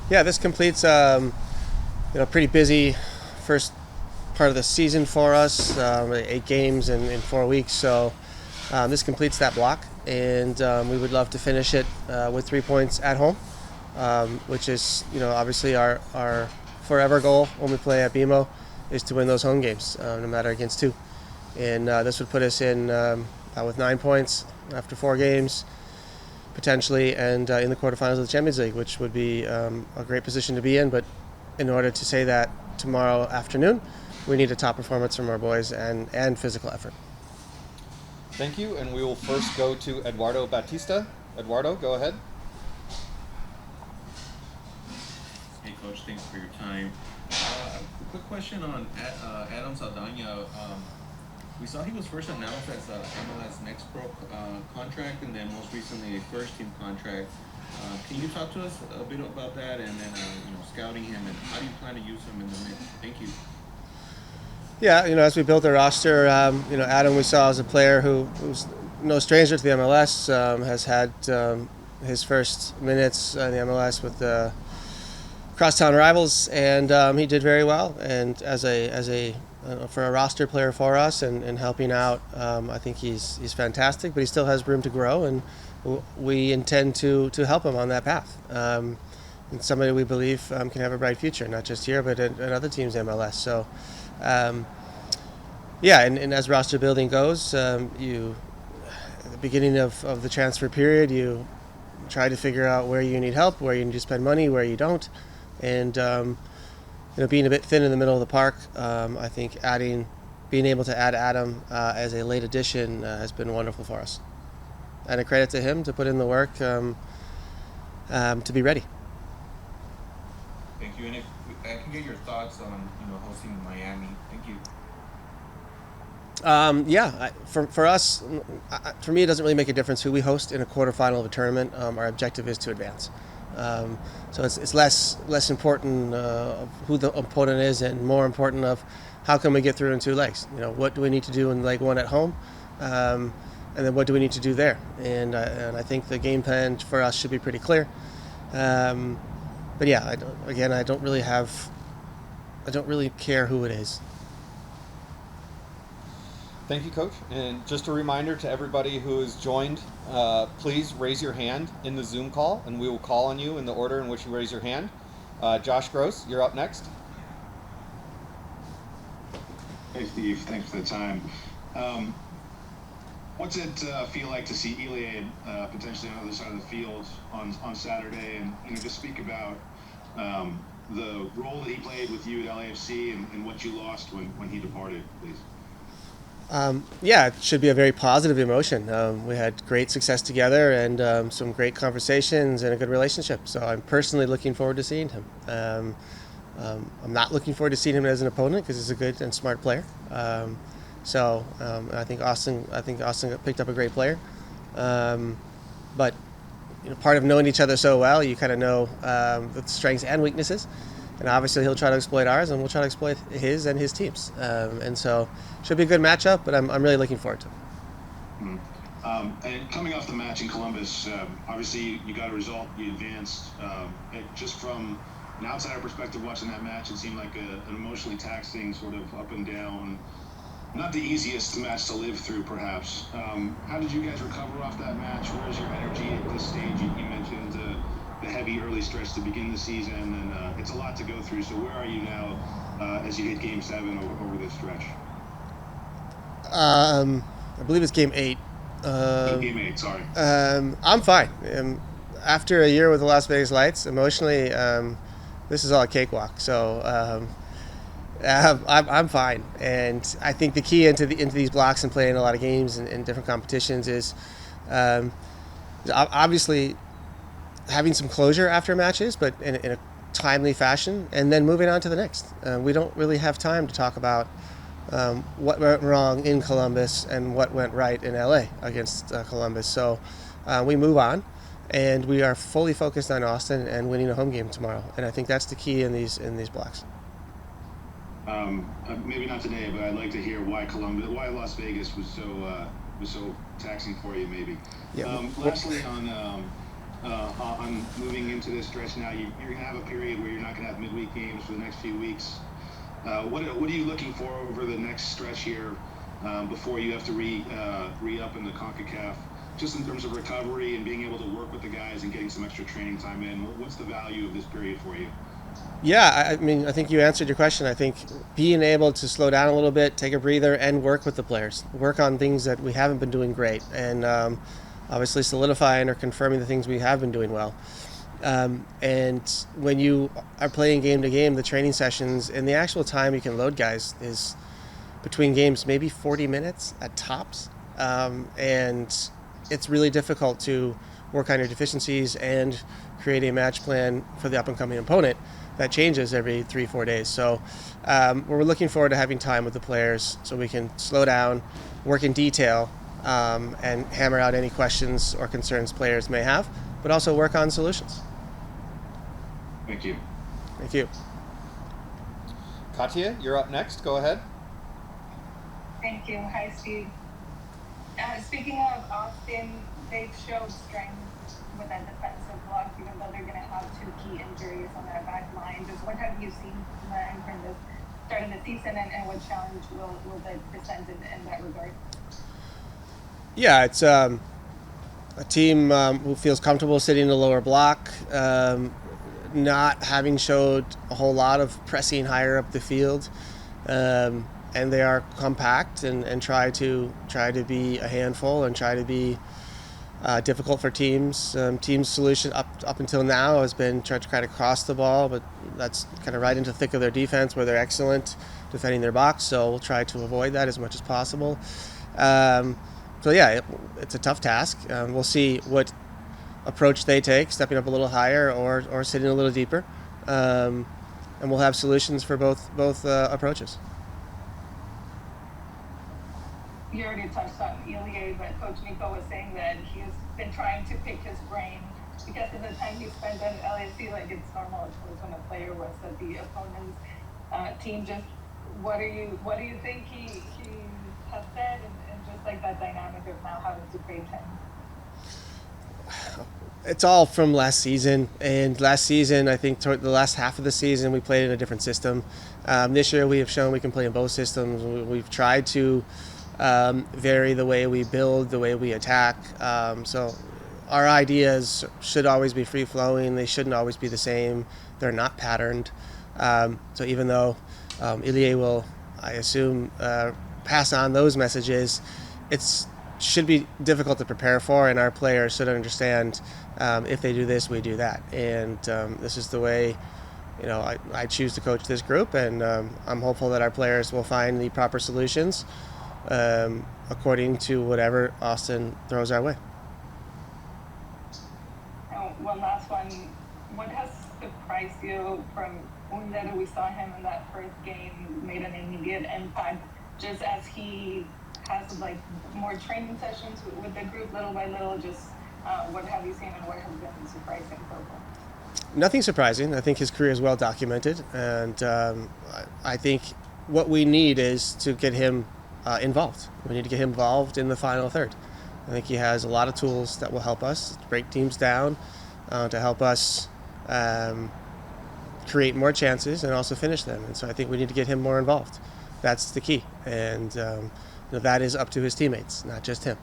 Yeah, this completes pretty busy first part of the season for us. 8 games in 4 weeks, so this completes that block, and we would love to finish it with 3 points at home, which is obviously our forever goal when we play at BMO is to win those home games, no matter against two. And this would put us in with 9 points after 4 games, potentially, and in the quarterfinals of the Champions League, which would be a great position to be in. But in order to say that tomorrow afternoon, we need a top performance from our boys and physical effort. Thank you, and we will first go to Eduardo Batista. Eduardo, go ahead. Hey, Coach, thanks for your time. A quick question on Adam Saldana. We saw he was first announced as MLS Next Pro contract, and then most recently a first team contract. Can you talk to us a bit about that, and then scouting him, and how do you plan to use him in the mix? Thank you. Yeah, as we built the roster, Adam we saw as a player who's no stranger to the MLS, has had his first minutes in the MLS with the crosstown rivals, and he did very well. And as a for a roster player for us and helping out, I think he's fantastic. But he still has room to grow, and we intend to help him on that path. And somebody we believe can have a bright future, not just here, but at other teams in MLS. So, and as roster building goes, you at the beginning of the transfer period, you try to figure out where you need help, where you need to spend money, where you don't, and being a bit thin in the middle of the park, I think being able to add Adam as a late addition has been wonderful for us, and a credit to him to put in the work to be ready. Thank you. And if I can get your thoughts on hosting Miami. Thank you. For us, for me, it doesn't really make a difference who we host in a quarterfinal of a tournament. Our objective is to advance. So it's less important of who the opponent is, and more important of how can we get through in 2 legs. What do we need to do in leg one at home, and then what do we need to do there? And I think the game plan for us should be pretty clear. But yeah, I don't really care who it is. Thank you, Coach. And just a reminder to everybody who has joined, please raise your hand in the Zoom call, and we will call on you in the order in which you raise your hand. Josh Gross, you're up next. Hey, Steve. Thanks for the time. What's it feel like to see Iliad potentially on the other side of the field on Saturday, and just speak about the role that he played with you at LAFC and what you lost when he departed, please? It should be a very positive emotion. We had great success together, and some great conversations and a good relationship. So I'm personally looking forward to seeing him. I'm not looking forward to seeing him as an opponent because he's a good and smart player. I think Austin picked up a great player. But part of knowing each other so well, you kind of know the strengths and weaknesses. And obviously he'll try to exploit ours, and we'll try to exploit his and his teams. And so should be a good matchup, but I'm really looking forward to it. And coming off the match in Columbus, obviously you got a result, you advanced. Just from an outsider perspective watching that match, it seemed like an emotionally taxing sort of up and down, not the easiest match to live through perhaps. How did you guys recover off that match? Where is your energy at this stage? You mentioned the heavy early stretch to begin the season, and it's a lot to go through. So where are you now as you hit Game 7 over this stretch? I believe it's Game 8. Game 8, sorry. I'm fine. After a year with the Las Vegas Lights, emotionally, this is all a cakewalk. So I'm fine. And I think the key into these blocks and playing a lot of games in different competitions is obviously having some closure after matches, but in a timely fashion, and then moving on to the next. We don't really have time to talk about what went wrong in Columbus and what went right in LA against Columbus. So we move on, and we are fully focused on Austin and winning a home game tomorrow. And I think that's the key in these blocks. Maybe not today, but I'd like to hear why Las Vegas was so taxing for you, maybe. Yeah. Lastly, on moving into this stretch now? You're going to have a period where you're not going to have midweek games for the next few weeks. What are you looking for over the next stretch here before you have to re-up in the CONCACAF? Just in terms of recovery and being able to work with the guys and getting some extra training time in, what's the value of this period for you? Yeah, I mean, I think you answered your question. I think being able to slow down a little bit, take a breather, and work with the players, work on things that we haven't been doing great, and obviously solidifying or confirming the things we have been doing well. And when you are playing game to game, the training sessions and the actual time you can load guys is between games maybe 40 minutes at tops, and it's really difficult to work on your deficiencies and create a match plan for the up-and-coming opponent that changes every 3-4 days. So we're looking forward to having time with the players so we can slow down, work in detail, and hammer out any questions or concerns players may have, but also work on solutions. Thank you. Thank you. Katya, you're up next. Go ahead. Thank you. Hi, Steve. Speaking of Austin, they've showed strength with that defensive block, even though they're going to have 2 key injuries on that back line. Just what have you seen from them from this starting the season, and what challenge will they present in that regard? Yeah, it's a team who feels comfortable sitting in the lower block, not having showed a whole lot of pressing higher up the field. And they are compact and try to be a handful and try to be difficult for teams. Team's solution up until now has been try to kind of cross the ball, but that's kind of right into the thick of their defense where they're excellent defending their box. So we'll try to avoid that as much as possible. So yeah, it's a tough task. We'll see what approach they take, stepping up a little higher or sitting a little deeper, and we'll have solutions for both approaches. You already touched on Ilya, but Coach Nico was saying that he has been trying to pick his brain because of the time he spent on LAFC. Like, it's normal, of course, when a player was at the opponent's team. Just what do you think he has said, and just like that dynamic of now having to face him? It's all from last season, and last season I think toward the last half of the season we played in a different system. This year we have shown we can play in both systems. We've tried to vary the way we build, the way we attack. So our ideas should always be free-flowing. They shouldn't always be the same. They're not patterned. So even though Ilya will, I assume, pass on those messages, it should be difficult to prepare for, and our players should understand if they do this, we do that. And this is the way I choose to coach this group, and I'm hopeful that our players will find the proper solutions according to whatever Austin throws our way. One last one. What has surprised you from Under? We saw him in that first game, made an immediate impact, just as he has like more training sessions with the group little by little. Just what have you seen and what has been surprising so far? Nothing surprising. I think his career is well documented, and I think what we need is to get him involved. We need to get him involved in the final third. I think he has a lot of tools that will help us break teams down, to help us create more chances and also finish them. And so I think we need to get him more involved. That's the key. And that is up to his teammates, not just him.